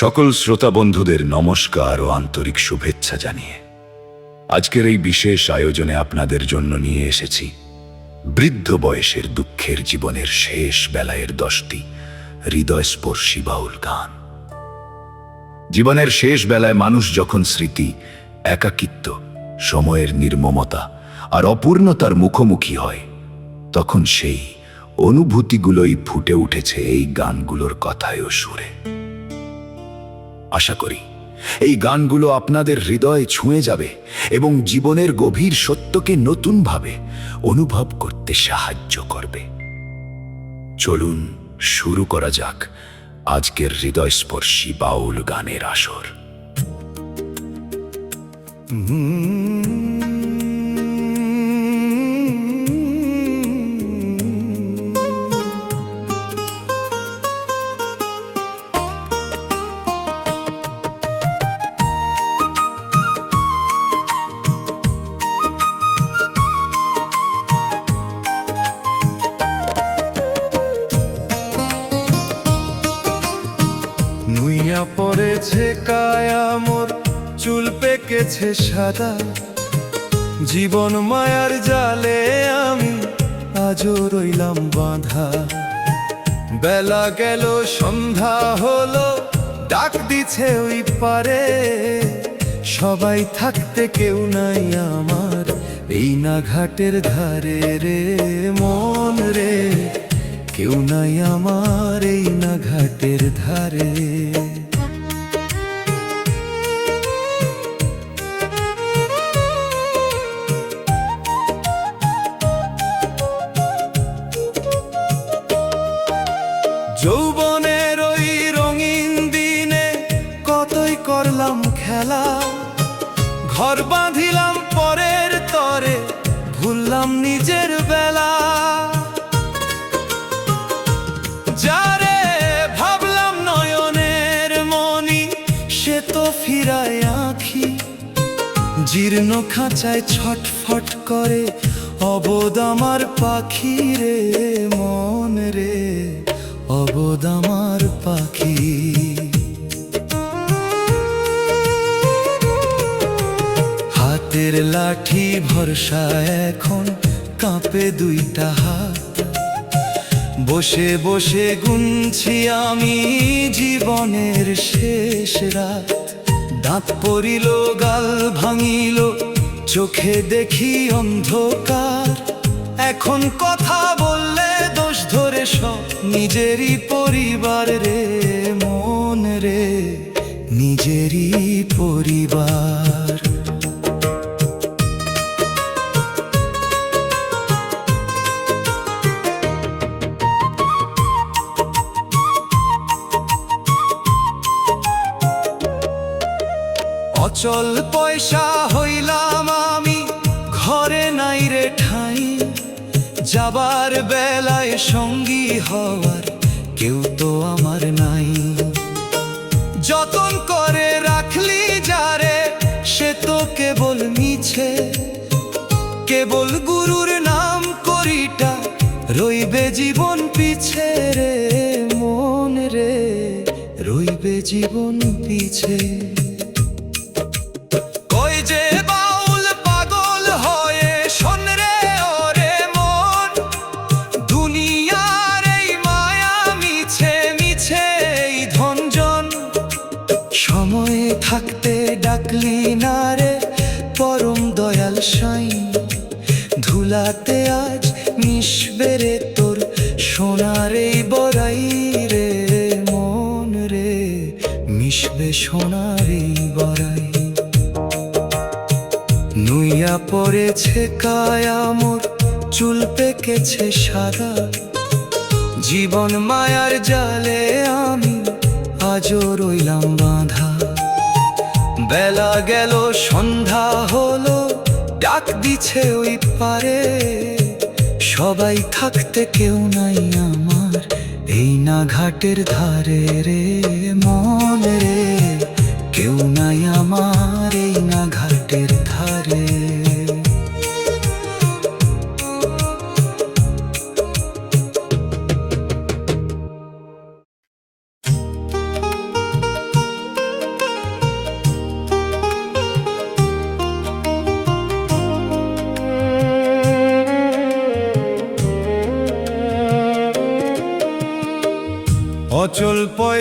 সকল শ্রোতা বন্ধুদের নমস্কার ও আন্তরিক শুভেচ্ছা জানিয়ে আজকের এই বিশেষ আয়োজনে আপনাদের জন্য নিয়ে এসেছি বৃদ্ধ বয়সের দুঃখের জীবনের শেষ বেলায়ের 10টি হৃদয়স্পর্শী বাউল গান। জীবনের শেষ বেলায় মানুষ যখন স্মৃতি, একাকিত্ব, সময়ের নির্মমতা আর অপূর্ণতার মুখোমুখি হয়, তখন সেই অনুভূতিগুলোই ফুটে উঠেছে এই গানগুলোর কথায় ও সুরে। আশা করি এই গানগুলো আপনাদের হৃদয়ে ছুঁয়ে যাবে এবং জীবনের গভীর সত্যকে নতুনভাবে অনুভব করতে সাহায্য করবে। চলুন শুরু করা যাক আজকের হৃদয়স্পর্শী বাউল গানের আসর। নুইয়া পড়েছে কায়া মোর, চুল পেকেছে সাদা, জীবন মায়ার জালে আমি আজও রইলাম বাঁধা। বেলা গেল সন্ধ্যা হলো, ডাক দিছে ওই পারে, সবাই থাকতে কেউ নাই আমার এই না ঘাটের ধারে রে মন রে, কেউ নাই আমার এই না ঘাটের ধারে। যৌবনের ওই রঙিন দিনে কতই করলাম খেলা, ঘর বাঁধিলাম পরের তরে, ভুললাম নিজের বেলা। যারে ভাবলাম নয়নের মনি, সে তো ফিরায় আঁখি, জীর্ণ খাঁচায় ছটফট করে অবোধ আমার পাখি রে মন রে, অবোধ আমার পাখি। হাতের লাঠি ভরসা এখন কাঁপে দুইটা হাত, বসে বসে গুনছি আমি জীবনের শেষ রাত। দাঁত পড়িল, গাল ভাঙিল, চোখে দেখি অন্ধকার, এখন কথা বললে দোষ ধরে সব নিজেরই পরিবার রে মন রে, নিজেরই পরিবার। অচল পয়সা হইলাম আমি, ঘরে নাই রে ঠাঁই, যাবার বেলায় সঙ্গী হওয়ার কেউ তো আমার নাই। যতন করে রাখলি যারে, সে তো কেবল মিছে, কেবল গুরুর নাম করিটা রইবে জীবন পিছে রে মন রে, রইবে জীবন পিছে। যে বাউল পাগল হয়ে শোন রে ওরে মন, দুনিয়ার এই মায়া মিছে মিছে এই ধনজন। সময়ে থাকতে ডাকলি না রে পরম দয়াল সাই, ধুলাতে আজ মিশবে রে তোর সোনার এই বড়াই রে মন রে, মিশবে সোনার এই বড়াই। নুইয়া পড়েছে কায়া মোর, চুল পেকেছে সাদা, জীবন মায়ার জালে আমি আজও রইলাম বাঁধা। বেলা গেল সন্ধ্যা হলো, ডাক দিছে ওই পারে, সবাই থাকতে কেউ নাই আমার এই না ঘাটের ধারে রে মন রে, কেউ নাই আমার এই না ঘাটের ধারে।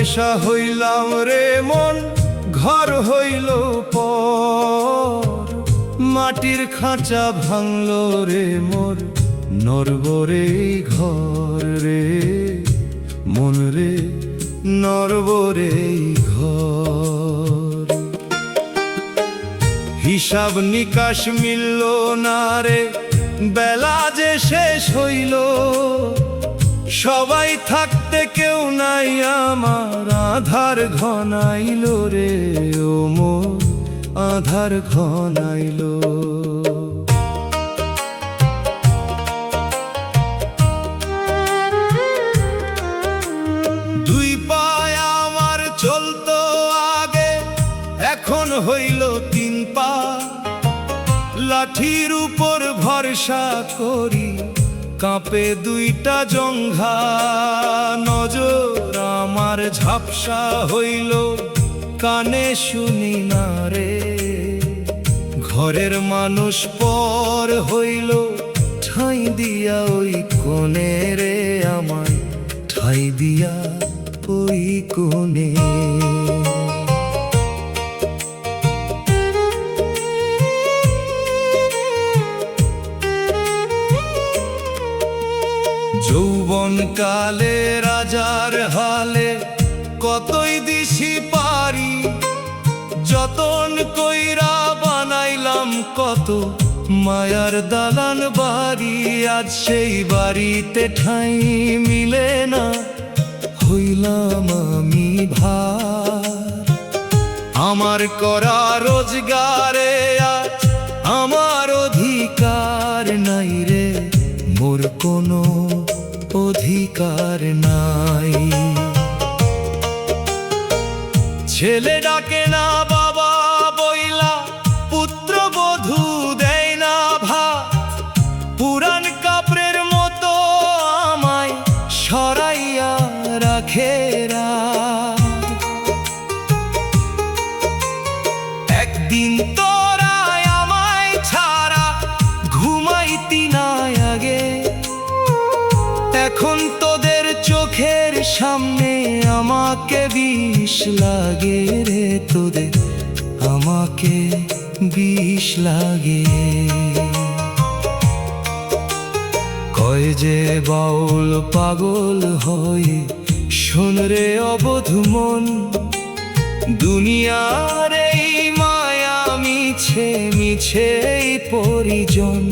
পয়সা হইলাম রে মন, ঘর হইল পর, মাটির খাঁচা ভাঙলো রে মোর, নরবরে ঘর রে মন রে, নরবরে ঘর। হিসাব নিকাশ মিলল না রে, বেলা যে শেষ হইল, সবাই থাকতে কেউ নাই আমার, আধার ঘনাইল রে ও মোর, আধার ঘনাইল। দুই পায় আমার চলতো আগে, এখন হইল তিন পা, লাঠির উপর ভরসা করি, কাঁপে দুইটা জঙ্ঘা। নজর আমার ঝাপসা হইল, কানে শুনি না রে, ঘরের মানুষ পর হইল, ঠাঁই দিয়া ওই কোণে রে আমায়, ঠাঁই দিয়া ওই কোণে। যৌবন কালে রাজার হালে, কতই দিশি পারি, যতন কইরা বানাইলাম কত মায়ার দালান বাড়ি। আজ সেই বাড়িতে ঠাঁই মিলে না, হইলাম আমি ভার। আমার করা রোজগারে আজ আমার অধিকার নাই রে, মোর কোনো অধিকার নাই। ছেলে ডাকে না বাবা বইলা, পুত্রবধূ দেয় না ভাত, পুরান কাপড়ের মতো আমায় সরাইয়া রাখে রাত। একদিন তোরা আমায় ছাড়া ঘুমাইতি না আগে, এখন তোদের চোখের সামনে আমাকে বিষ লাগে রে, তোদের আমাকে বিষ লাগে। কয় যে বাউল পাগল হয়ে, শোন রে অবোধ মন, দুনিয়ার এই মায়া মিছে মিছে পরিজন।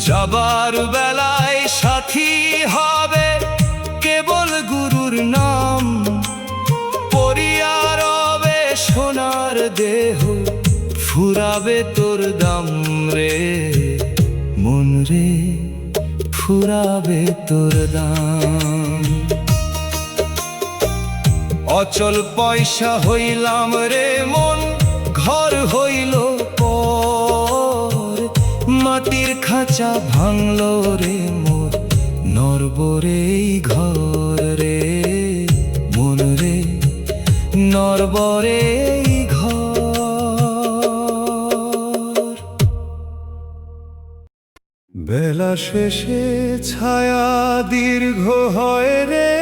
যাবার বেলায় সাথী হবে কেবল গুরুর নাম, পরিয়া রবে সোনার দেহ, ফুরাবে তোর দাম রে মন রে, ফুরাবে তোর দাম। অচল পয়সা হইলাম রে মন, ঘর হইল পর, মাটির খাঁচা ভাঙলো রে মোর, নরবরে ঘর রে মন রে, নরবরে ঘর। বেলা শেষে ছায়া দীর্ঘ হয় রে,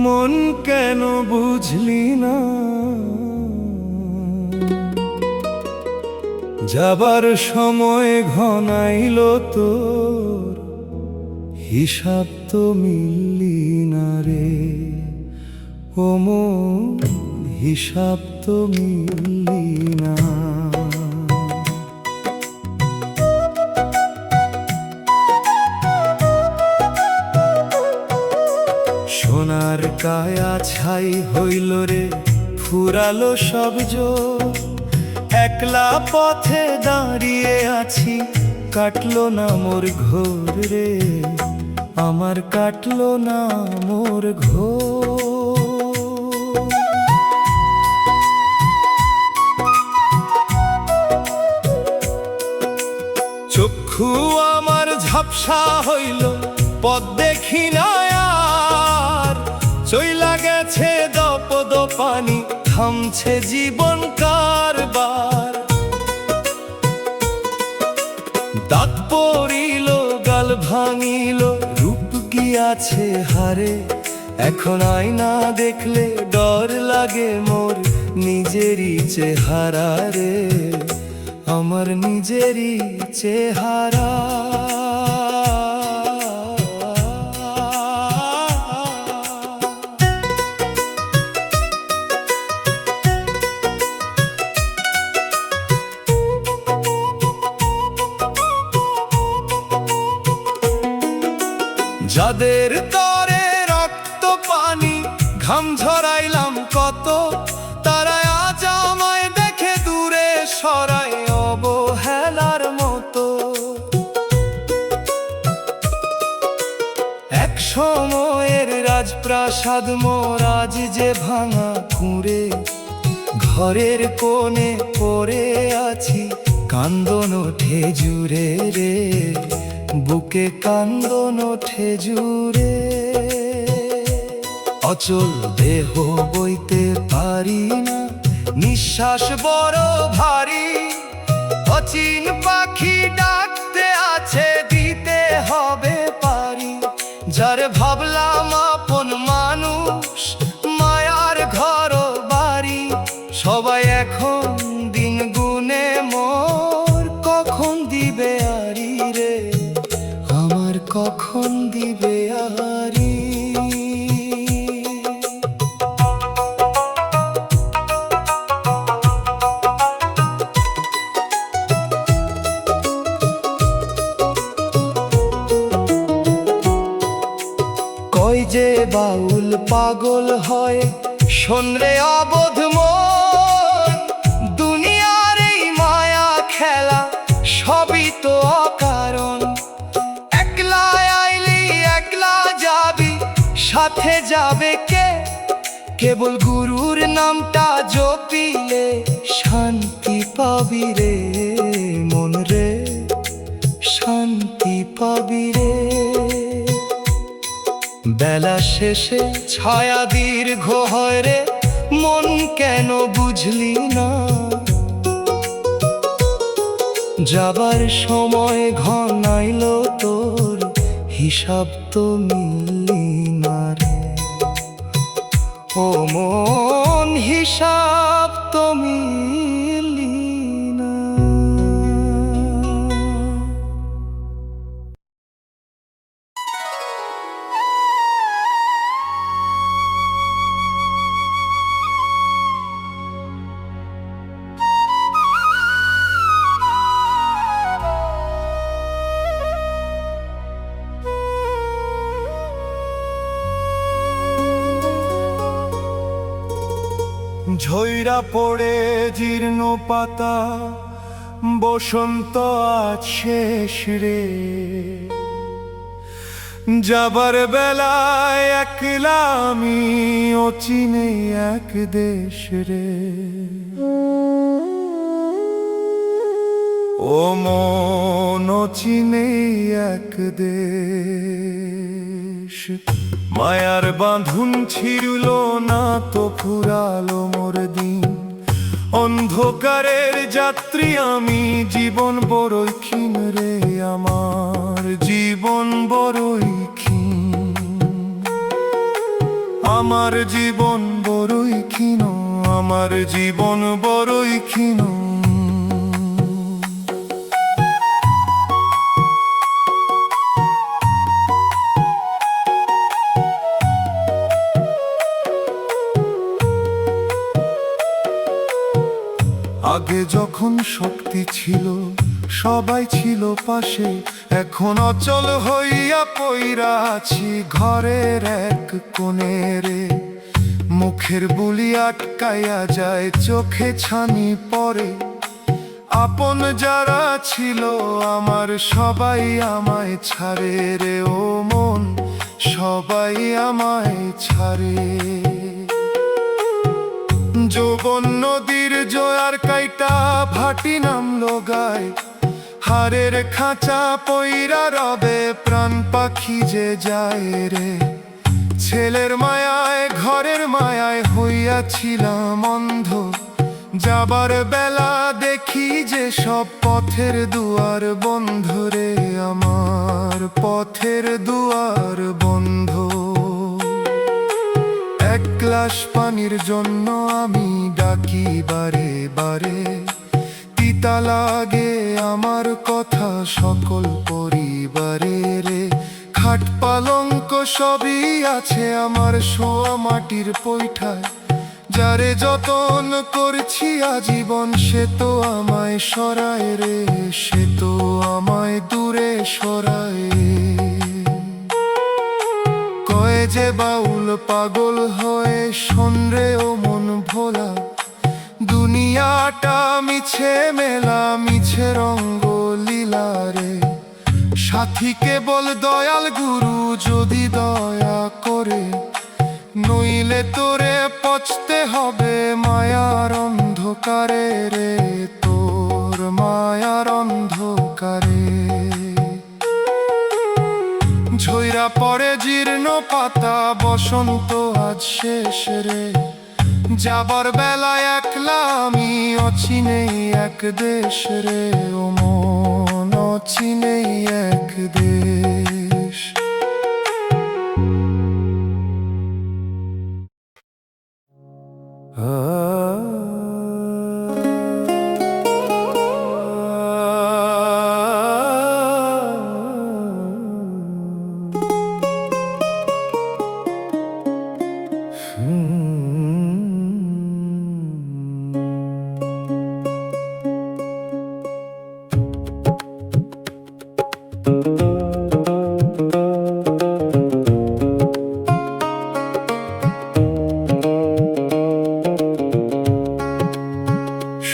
মন কেন বুঝলি না? যাবার সময় ঘনাইল তোর, হিসাব তো মিললি না রে ও মন, হিসাব তো মিললি না। সোনার কায়া ছাই হইল রে, ফুরালো সব জোর, একলা পথে দাঁড়িয়ে আছি, কাটলো না মোর ঘোর রে আমার, কাটলো না মোর ঘোর। চক্ষু আমার ঝাপসা হইল, পথ দেখি না আর, চইলা গেছে দপদ পানি, থামছে জীবন কারবার। দাঁত পড়িল গাল ভাঙিল, রূপ গিয়া আছে হারে। এখন আয়না দেখলে ডর লাগে মোর নিজেরই চেহারা রে, আমার নিজেরই চেহারা। যাদের তরে রক্ত পানি ঘাম ঝরাইলাম কত, তারা আজ আমায় দেখে দূরে সরাই অবহেলার মতো। এক সময়ের রাজপ্রাসাদ মোর আজ যে ভাঙা কুঁড়ে, ঘরের কোণে পড়ে আছি কান্দন ওঠে জুড়ে রে, বুকে কান্দন ওঠে জুড়ে। অচল দেহ বইতে পারি না, নিঃশ্বাস বড় ভারী। অচিন পাখি ডাকতে আছে, দিতে হবে পারি। যারে ভাবলাম আপন মানুষ, মায়ার ঘর বাড়ি, সবাই এখন দিন গুনে মোর কখন দিবে আরি রে, আমার কখন দিবে আরি। কই যে বাউল পাগল হয় শোন রে অবোধ মন, দুনিয়ার এই মায়া খেলা সবই তো অকারণ। একলা আইলি একলা যাবি, সাথে যাবে কে? কেবল গুরুর নামটা জপিলে শান্তি পাবি রে মন রে, শান্তি পাবি রে। বেলা শেষে ছায়া দীর্ঘ হয় রে, মন কেন বুঝলি না? যাবার সময় ঘনাইল তোর, হিসাব তো মিললি না রে ও মন, হিসাব তো মিললি না। ঝইরা পড়ে জীর্ণ পাতা, বসন্ত আজ শেষ রে। যাবার বেলায় একলা আমি অচিনে এক দেশ রে। ও মন অচিনে এক দেশ, মায়ার বাঁধন ছিড়ল না তো ফুরালো মোর দিন। অন্ধকারের যাত্রী আমি, জীবন বড়ই ক্ষীণ রে আমার, জীবন বড়ই ক্ষীণ। আমার জীবন বড়ই ক্ষীণ, আমার জীবন বড়ই ক্ষীণ। আগে যখন শক্তি ছিল, সবাই ছিল পাশে, এখন অচল হইয়া পইরা আছি ঘরের এক কোণে রে। মুখের বুলি আটকাইয়া যায়, চোখে ছানি পড়ে। আপন যারা ছিল আমার, সবাই আমায় ছাড়ে রে ও মন, সবাই আমায় ছাড়ে। যৌবন নদীর জোয়ার কাইটা ভাটি নামলো গায়, হারের খাঁচা পইরা রবে প্রাণ পাখি যে যায় রে। ছেলের মায়ায় ঘরের মায়ায় হইয়াছিলাম অন্ধ, যাবার বেলা দেখি রাখি যে সব পথের দুয়ার বন্ধ রে, আমার পথের দুয়ার বন্ধ। এক গ্লাস পানির জন্য আমি ডাকি বারে বারে, তিতা লাগে আমার কথা সকল পরিবারের। খাট পালঙ্ক সবই আছে আমার শোয়া মাটির পৈঠায়, যারে যতন করছি আজীবন সে তো আমায় সরায় রে, সে তো আমায় দূরে সরায়। কয়ে যে বাউল পাগল হয়ে শোনরে ও মন ভোলা, দুনিয়াটা মিছে মেলা মিছে রঙ্গ লীলা রে। সাথী কেবল দয়াল গুরু যদি দয়া করে, নইলে তোরে পচতে হবে মায়ার অন্ধকারে রে, তোর মায়ার অন্ধকারে। ঝইরা পড়ে জীর্ণ পাতা বসন্ত আজ শেষ রে, যাবার বেলায় একলা আমি অচিনেই এক দেশ রে, ও মন অচিনেই এক দেশ।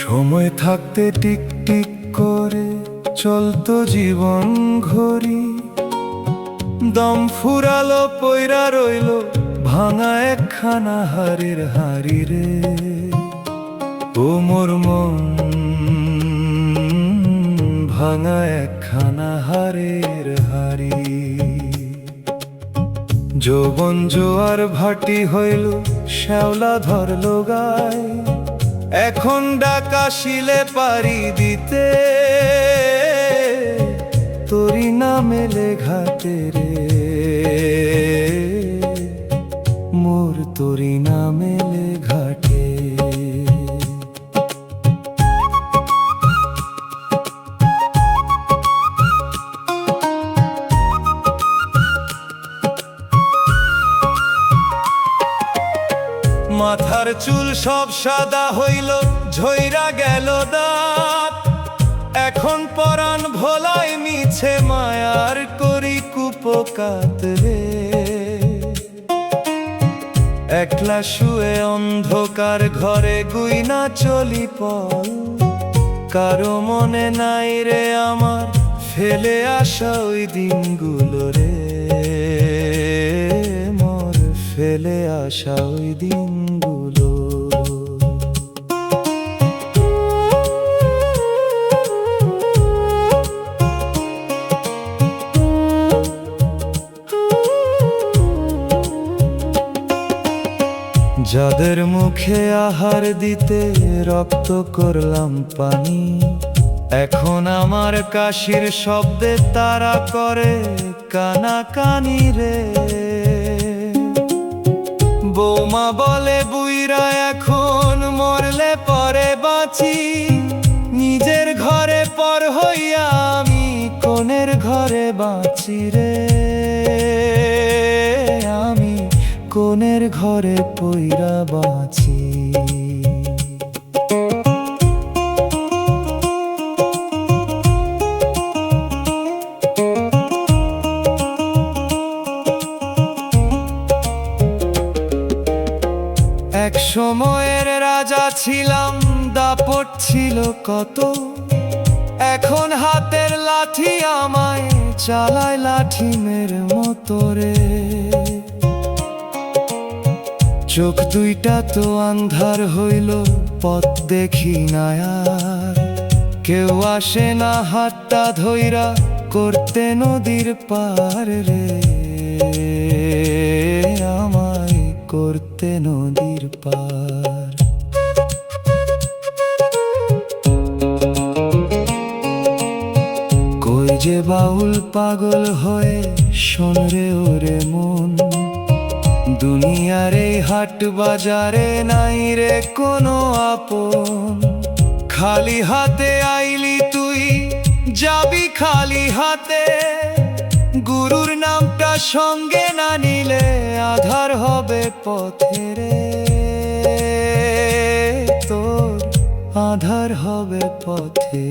সময় থাকতে টিক টিক করে চলতো জীবন ঘড়ি, দম ফুরালো পয়রা রইল ভাঙা একখানা হাড়ের হাড়ি রে। ও মোর মন ভাঙা একখানা হাড়ের হাড়ি। যৌবন জোয়ার ভাটি হইল শ্যাওলা ধরলো গায়, এখন ডাকা শিলে পারি দিতে তোরি নামে লেঘাতে রে, মোর তোরি নামে লেঘাটে। মাথার চুল সব সাদা হইল ঝইরা গেল দাঁত, এখন পরাণ ভোলাই মিছে মায়ার করি কুপকাত রে। একলা শুয়ে অন্ধকার ঘরে গুইনা চলি পল, কারো মনে নাই রে আমার ফেলে আসা ওই দিনগুলো রে, মোর ফেলে আসা ওই দিনগুলো। যাদের মুখে আহার দিতে রক্ত করলাম পানি, এখন আমার কাশির শব্দে তারা করে কানাকানি রে। বৌমা বলে বুইরা এখন মরলে পরে বাঁচি, নিজের ঘরে পর হইয়া আমি কোনের ঘরে বাঁচি রে, আমি কোনের ঘরে পইরা বাঁচি। এক সময়ের রাজা ছিলাম, দাপট ছিল কত, এখন হাতের লাঠি আমায় চালায় লাঠিমের মতো রে। চোখ দুইটা তো আন্ধার হইল, পথ দেখি না আর, কেউ আসে না হাতটা ধইরা করতে নদীর পার রে, আমায় করতে নদীর পার। যে বাউল পাগল হয়ে শোন রে ওরে মন, দুনিয়ার এই হাট বাজারে নাই রে কোনো আপন। খালি হাতে আইলি তুই, যাবি খালি হাতে, গুরুর নামটা সঙ্গে না নিলে আধার হবে পথে রে, তোর আধার হবে পথে।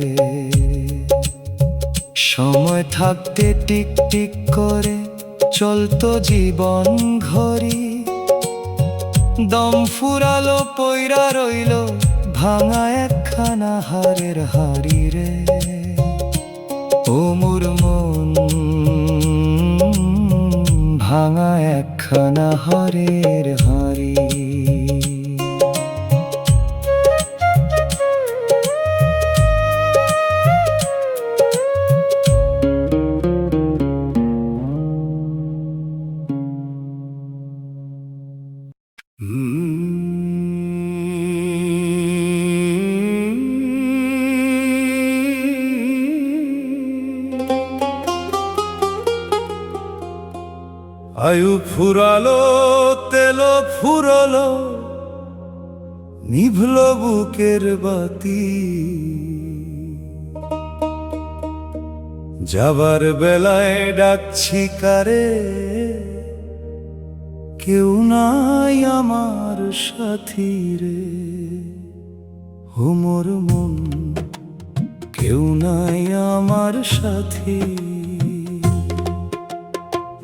সময় থাকতে টিক টিক করে চলতো জীবন ঘড়ি, দম ফুরালো পইরা রইল ভাঙা একখানা হারের হাড়ি রে। ও মোর মন, ভাঙা একখানা হারের হাড়ি। আয়ু ফুরালো তেল ফুরলো, নিভল বুকের বাতি, যাবার বেলায় ডাকছি কারে, কেউ নাই আমার সাথী রে। ও মোর মন, কেউ নাই আমার সাথী।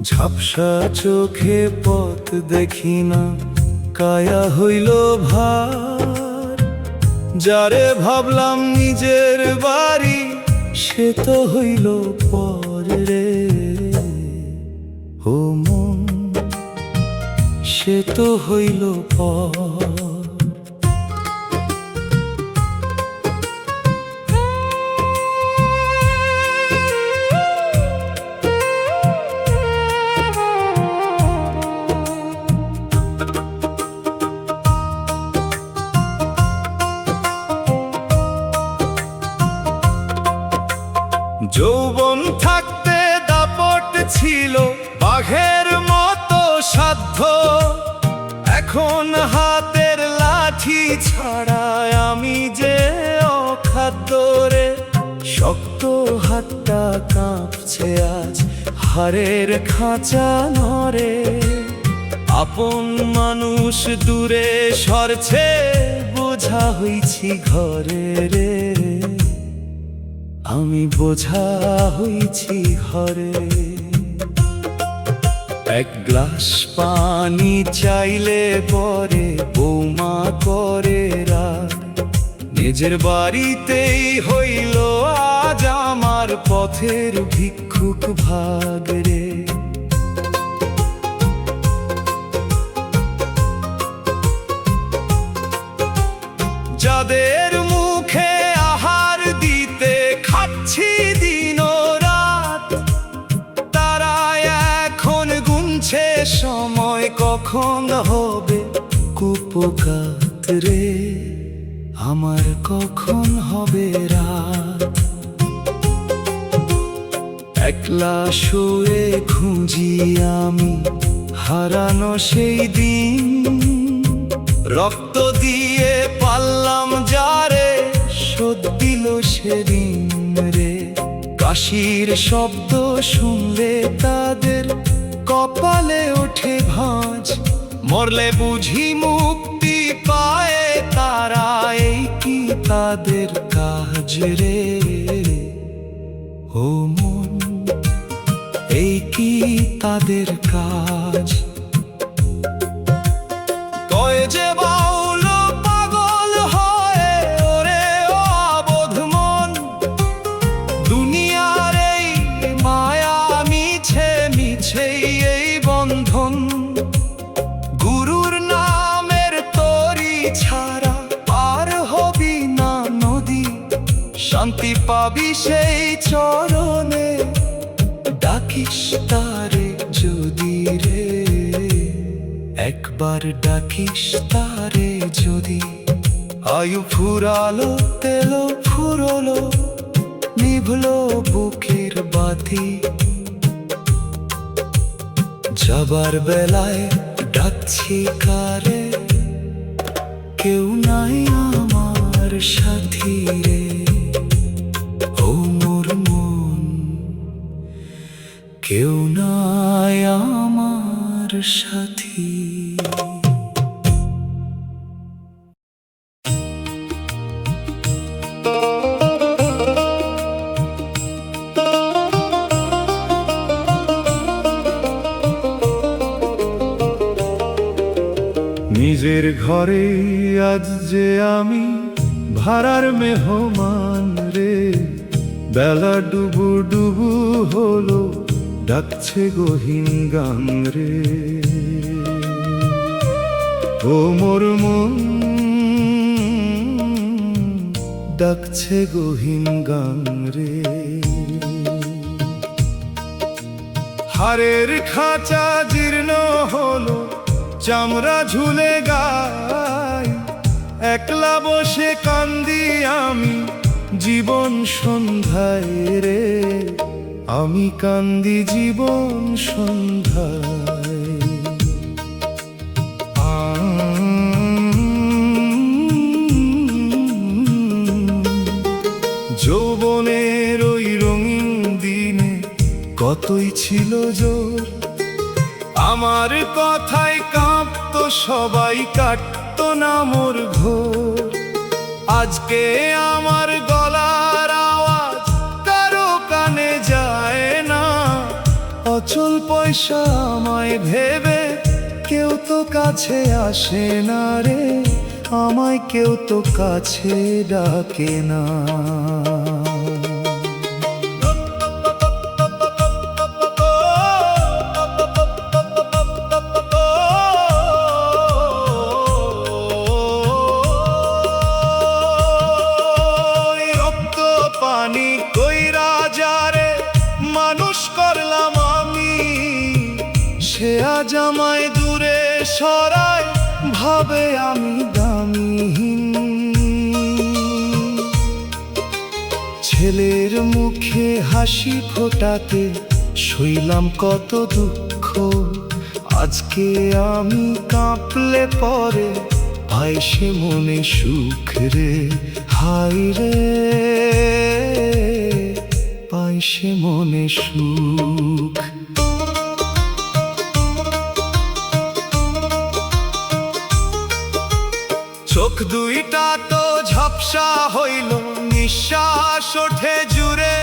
ঝাপসা চোখে পথ দেখি না, কায়া হইল ভার, যারে ভাবলাম নিজের বাড়ি সে তো হইল পর রে। ও মন, সে তো হইল পর। যৌবন থাকতে দাপট ছিল বাঘের মতো সাধ্য, এখন হাতের লাঠি ছাড়া আমি যে অখাদ্য রে। শক্ত হাতটা কাঁপছে আজ, হারের খাঁচা নড়ে, আপন মানুষ দূরে সরছে, বোঝা হইছি ঘরে রে। আমি বোঝা হইছি ঘরে। এক গ্লাস পানি চাইলে পরে বৌমা করে রাগ, নিজের বাড়িতেই হইল আজ আমার পথের ভিক্ষুক ভাগ রে। যাদের মুখে আহার দিতে খাচ্ছি দিন রাত, তারা এখন গুনছে সময় কখন হবে কুপোকাত রে। আমার কখন হবে রাত, একলা শুয়ে খুঁজি আমি হারানো সেই দিন, রক্ত দিয়ে পারলাম যারে শোধ দিল সেদিন রে। কাশির শব্দ শুনলে তাদের কপালে ওঠে ভাঁজ, মরলে বুঝি মুক্তি পায় তারা, এই কি তাদের কাজ রে। ও মন, এই কি তাদের কাজ। কয় যে বাউল পাগল হয় ওরে ও অবোধ মন, দুনিয়ার এই মায়া মিছে মিছেই এই বন্ধন। গুরুর নামের তরি ছাড়া পার হবি না নদী, শান্তি পাবি সেই চরণে, ডাকিস তারে যদি রে। একবার ডাকিস তারে যদি। আয়ু ফুরালো তেল ফুরলো, নিভলো বুকের বাতি, যাবার বেলায় ডাকছি কারে, কেউ নাই আমার সাথী রে। ও মোর মন, কেউ নাই আমার সাথী। নিজের ঘরে আজ যে আমি ভাড়ার মেহমান রে, বেলা ডুবু ডুবু হলো, ডাকছে গহীন গান রে। ও মোর মন, ডাকছে গহীন গান রে। হাড়ের খাঁচা জীর্ণ হলো, চামড়া ঝুলে গায়, একলা বসে কান্দি আমি জীবন সন্ধ্যায় রে। আমি কান্দি জীবন সন্ধ্যায়। যৌবনের ওই রঙিন দিনে কতই ছিল জোর, আমার কথায় কাঁপতো সবাই, কাটতো না মোর ঘোর। আজকে আমার গলার আওয়াজ কারো কানে যায় না, অচল পয়সা আমায় ভেবে কেউ তো কাছে আসে না রে, আমায় কেউ তো কাছে ডাকে না। সে আজ আমায় দূরে সরায়, ভাবে আমি দামিহীন। ছেলের মুখে হাসি ফোটাতে সইলাম কত দুঃখ, আজকে আমি কাঁপলে পরে পাই সে মনে সুখ রে। হাই রে, পাই সে মনে সুখ। চোখ দুইটা তো ঝাপসা হইল, নিঃশ্বাস ওঠে জুড়ে,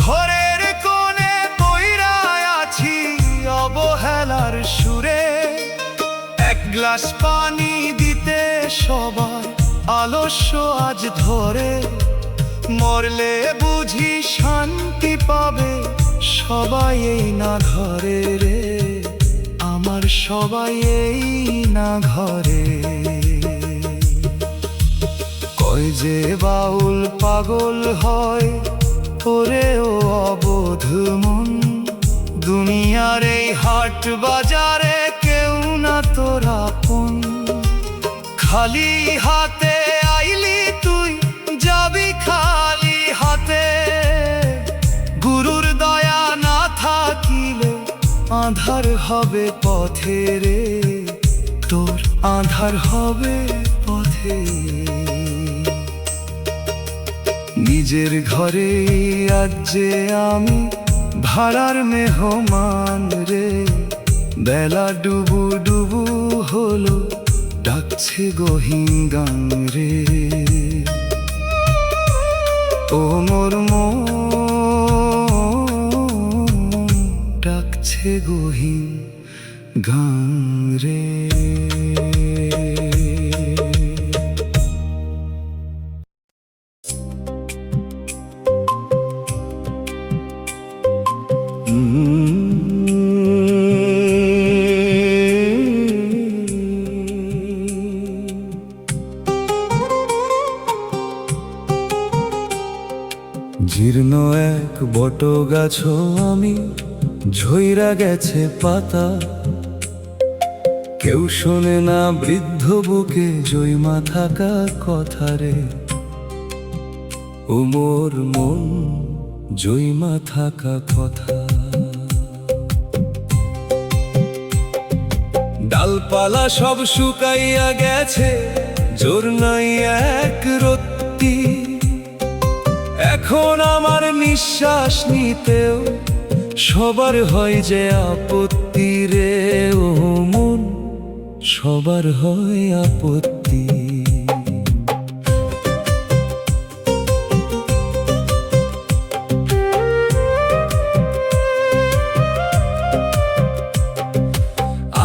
ঘরের কোণে পইরা আছি অবহেলার সুরে। এক গ্লাস পানি দিতে সবার আলস্য আজ ধরে, মরলে বুঝি শান্তি পাবে সবাই এই না ঘরে রে, আমার সবাই এই না ঘরে। কয় যে বাউল পাগল হয়, ওরে ও অবোধ মন, দুনিয়ার এই হাট বাজারে কেউ না তোর আপন। খালি হাতে আইলি তুই, যাবি খালি হাতে, গুরুর দয়া না থাকিলে আঁধার হবে পথে রে, তোর আঁধার হবে পথে। নিজের ঘরে আজ যে আমি ভাড়ার মেহমান রে, বেলা ডুবু ডুবু হলো, ডাকছে গহীন গান রে। ও মোর মন, ডাকছে গহীন গান রে। জীর্ণ এক বট গাছ আমি, ঝইরা গেছে পাতা, কেউ শোনে না বৃদ্ধ বুকে জয়মা থাকা কথা রে। ও মোর মন জয়মা থাকা কথা। ডালপালা সব শুকাইয়া গেছে, জোর নাই এক রত্তি। এখন আমার নিঃশ্বাস নিতেও সবার হয় যে আপত্তি রে। ও মন সবার হয় আপত্তি।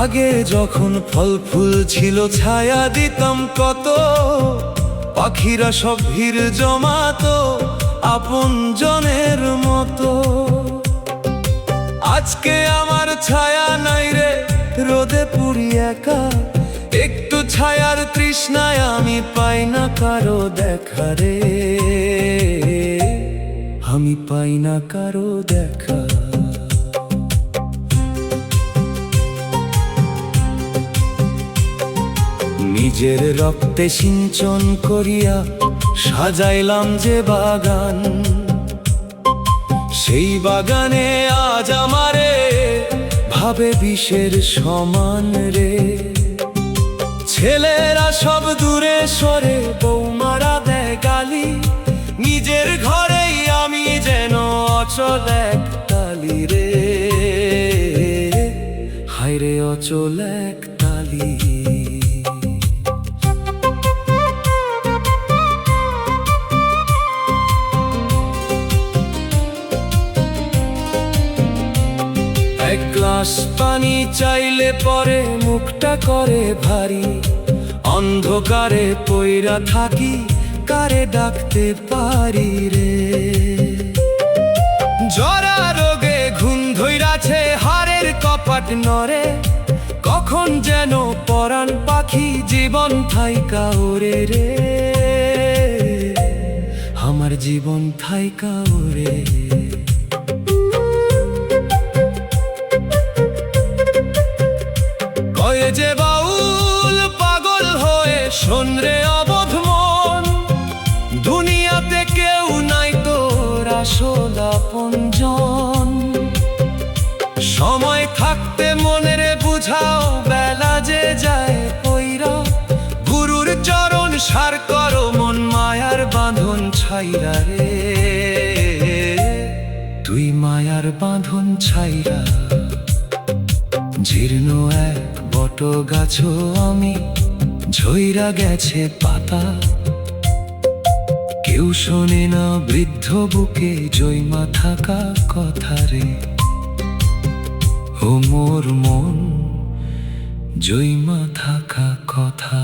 আগে যখন ফল ফুল ছিল ছায়া দিতাম কত, পাখিরা সব ভিড় জমাতো আপন জনের মতো। আজকে আমার ছায়া নাই রে, রোদে পুড়ি একা। একটু ছায়ার তৃষ্ণায় আমি পাই না কারো দেখা রে, আমি পাই না কারো দেখা। নিজের রক্তে সিঞ্চন করিয়া সাজাইলাম যে বাগান, সেই বাগানে আজ আমারে ভাবে বিষের সমান রে। ছেলেরা সব দূরে সরে, বৌমারা দেয় গালি। নিজের ঘরেই আমি যেন অচল এক তালি রে, হায় রে অচল এক তালি। এক গ্লাস পানি চাইলে পরে মুখটা করে ভারী। অন্ধকারে পইরা থাকি, কারে ডাকতে পারি রে। জরা রোগে ঘুম ধইরাছে, হাড়ের কপাট নড়ে। কখন যেন পরাণ পাখি জীবন থাইকা ওরে রে, আমার জীবন থাইকা ওরে। কয়ে যে বাউল পাগল হয়ে শোন রে অবোধ মন, দুনিয়াতে কেউ নাই তোর আসল আপনজন। সময় থাকতে মনে রে বুঝাও, বেলা যে যায় পইরা। গুরুর চরণ সার করো, মন মায়ার বাঁধন ছাইরা রে, তুই মায়ার বাঁধন ছাইরা। জীর্ণ এক বট গাছও আমি, ঝইরা গেছে পাতা। কেউ শোনে না বৃদ্ধ বুকে জয়মা থাকা কথা রে। ও মোর মন জয়মা থাকা কথা।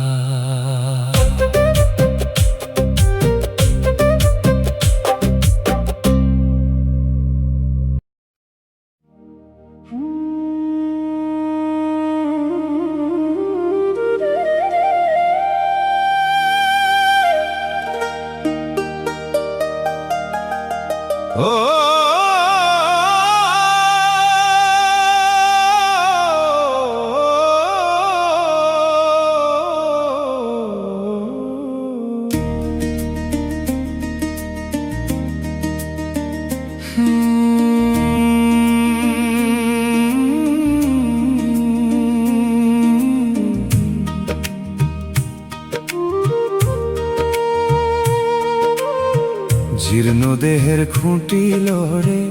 জীর্ণ দেহের খুঁটি লড়ে,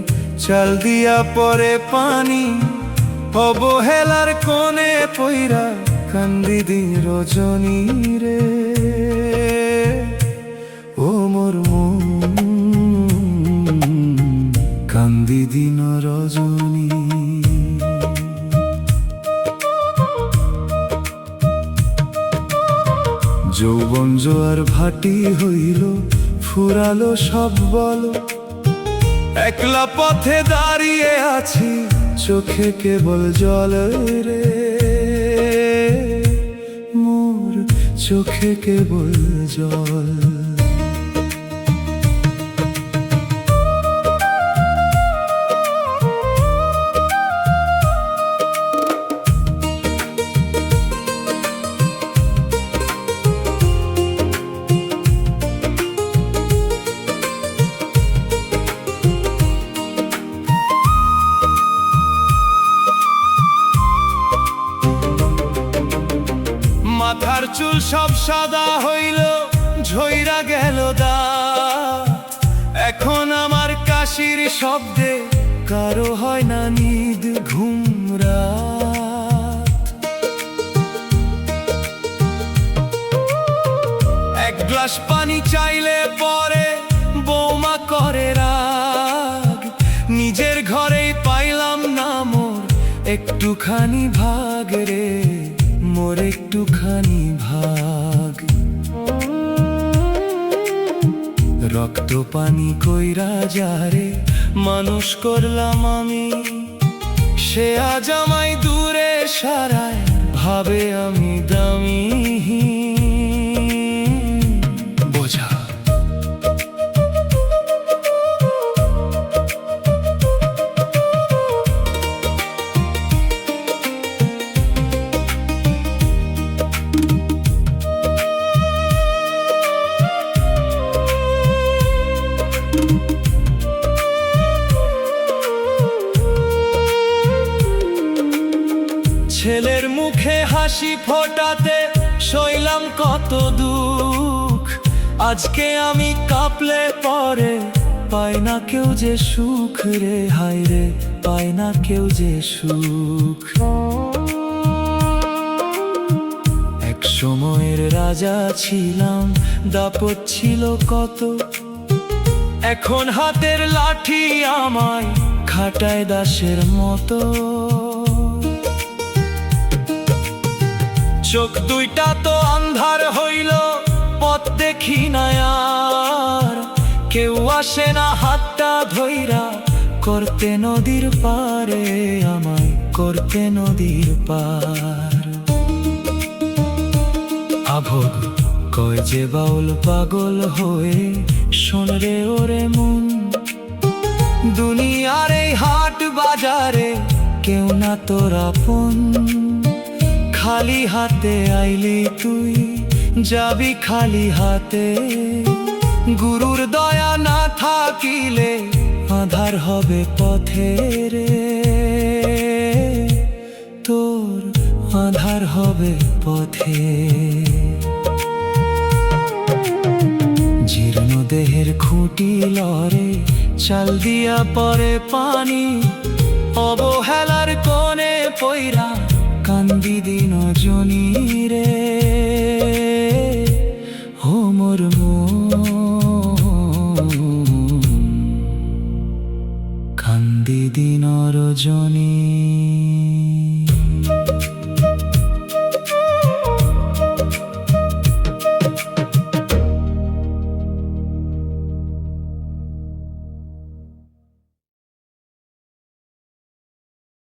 চাল দিয়া পরে পানি। অবহেলার কোণে পইরা কান্দি দিন রজনী রে। ও মোর মন কান্দি দিন রজনী। যৌবন জোয়ার ভাটি হইল, ফুরালো সব বলো। একলা পথে দাঁড়িয়ে আছি, চোখে কেবল জল রে। মোর চোখে কেবল জল। মাথার চুল সব সাদা হইল, ঝইরা গেল দাঁত। এখন আমার কাশির শব্দে কারো হয় না নিদ ঘুম রাত। এক গ্লাস পানি চাইলে পরে বৌমা করে রাগ। নিজের ঘরেই পাইলাম না মোর একটুখানি ভাগ রে, মোর একটুখানি ভাগ। রক্ত পানি কইরা যারে মানুষ করলাম আমি, সে আজ আমায় দূরে সারায় ভাবে আমি দামি বোঝা। ছেলের মুখে হাসি ফোটাতে সইলাম কত দুঃখ। আজকে আমি কাঁপলে পরে পাই না কেউ যে সুখ রে, হায় রে পাই না কেউ যে সুখ। এক সময়ের রাজা ছিলাম, দাপট ছিল কত, এখন হাতের লাঠি আমায় খাটায় দাসের মতো। চোখ দুইটা তো আন্ধার হইল, পথ দেখি না আর। কেউ আসে না হাতটা ধইরা করতে নদীর পারে, আমায় করতে নদীর পার। আভোগ কয় যে বাউল পাগল হয়ে, শোন রে ওরে মন, দুনিয়ার এই হাট বাজারে কেউ না তোর আপন। খালি হাতে আইলি তুই, যাবি খালি হাতে। গুরুর দয়া না থাকিলে আধার হবে পথে রে, তোর আধার হবে পথে। জীর্ণ দেহের খুঁটি লড়ে, চাল দিয়া পরে পানি। অবহেলার কোণে পইরা কান্দি দিন জনি রে, ও মোর মন কান্দি দিন রজনী।